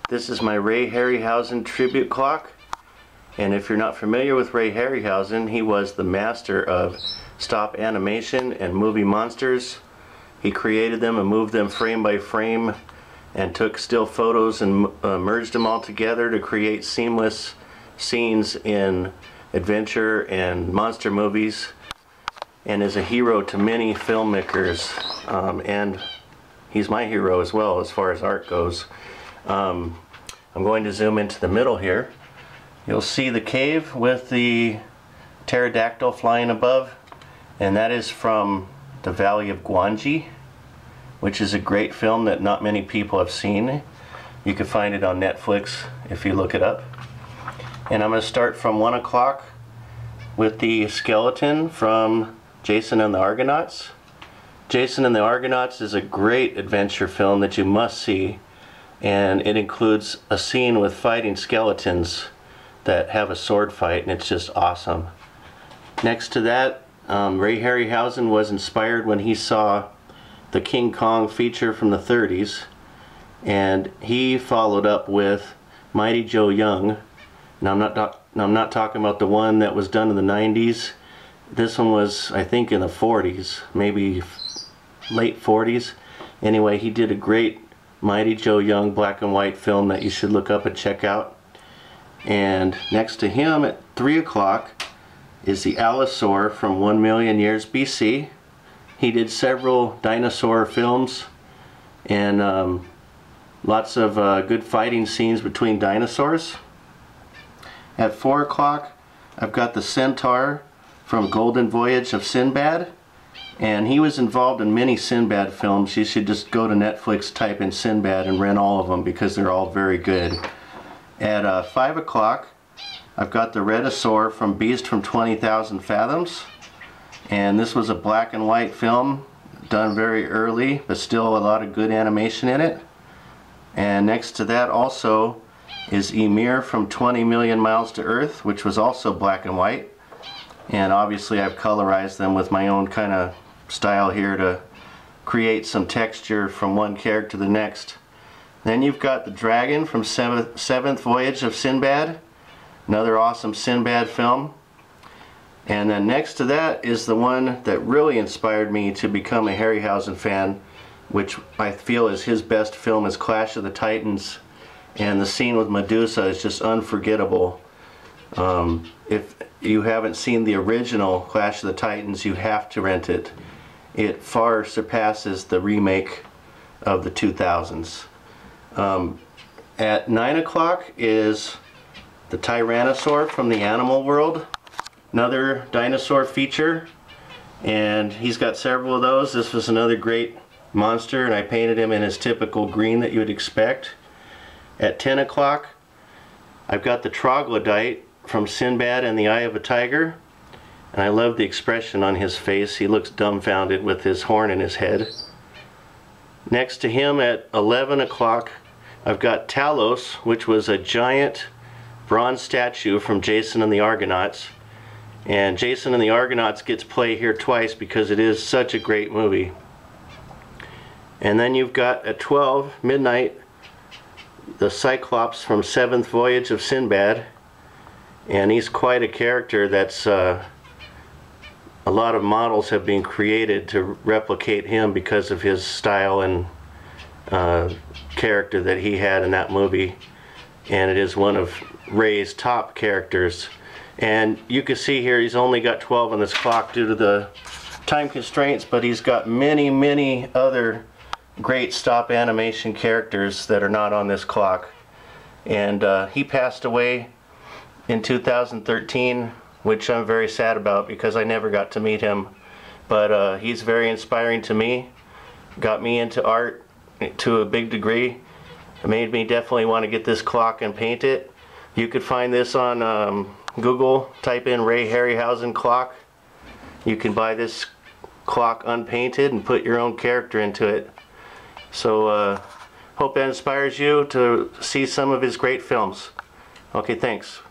This is my Ray Harryhausen tribute clock, and if you're not familiar with Ray Harryhausen, he was the master of stop animation and movie monsters. He created them and moved them frame by frame and took still photos and merged them all together to create seamless scenes in adventure and monster movies, and is a hero to many filmmakers, and he's my hero as well as far as art goes. I'm going to zoom into the middle here. You'll see the cave with the pterodactyl flying above, and that is from the Valley of Gwangi, which is a great film that not many people have seen. You can find it on Netflix if you look it up. And I'm going to start from 1 o'clock with the skeleton from Jason and the Argonauts. Jason and the Argonauts is a great adventure film that you must see, and it includes a scene with fighting skeletons that have a sword fight, and it's just awesome. Next to that, Ray Harryhausen was inspired when he saw the King Kong feature from the 30s, and he followed up with Mighty Joe Young. Now I'm not talking about the one that was done in the 90s. This one was, I think, in the 40s, maybe late 40s. Anyway, he did a great Mighty Joe Young black and white film that you should look up and check out. And next to him at 3 o'clock is the Allosaur from 1 million years BC. He did several dinosaur films and lots of good fighting scenes between dinosaurs. At 4 o'clock, I've got the Centaur from Golden Voyage of Sinbad, and he was involved in many Sinbad films. You should just go to Netflix, type in Sinbad, and rent all of them because they're all very good. At 5 o'clock, I've got the Redosaur from Beast from 20,000 Fathoms, and this was a black and white film done very early, but still a lot of good animation in it. And next to that also is Ymir from 20 Million Miles to Earth, which was also black and white, and obviously I've colorized them with my own kind of style here to create some texture from one character to the next. Then you've got the dragon from Seventh Voyage of Sinbad, another awesome Sinbad film. And then next to that is the one that really inspired me to become a Harryhausen fan, which I feel is his best film, is Clash of the Titans. And the scene with Medusa is just unforgettable. If you haven't seen the original Clash of the Titans, you have to rent it. It far surpasses the remake of the 2000s. At 9 o'clock is the Tyrannosaur from the animal world, another dinosaur feature, and he's got several of those. This was another great monster, and I painted him in his typical green that you would expect. At 10 o'clock, I've got the troglodyte from Sinbad and the Eye of a Tiger, and I love the expression on his face. He looks dumbfounded with his horn in his head. Next to him at 11 o'clock, I've got Talos, which was a giant bronze statue from Jason and the Argonauts. And Jason and the Argonauts gets play here twice because it is such a great movie. And then you've got at 12 midnight the Cyclops from Seventh Voyage of Sinbad, and he's quite a character that's a lot of models have been created to replicate him because of his style and character that he had in that movie, and it is one of Ray's top characters. And you can see here he's only got 12 on this clock due to the time constraints, but he's got many other great stop animation characters that are not on this clock. And he passed away in 2013, which I'm very sad about because I never got to meet him. But he's very inspiring to me, got me into art to a big degree. It made me definitely want to get this clock and paint it. You could find this on Google, type in Ray Harryhausen clock. You can buy this clock unpainted and put your own character into it. So hope that inspires you to see some of his great films. Okay, thanks.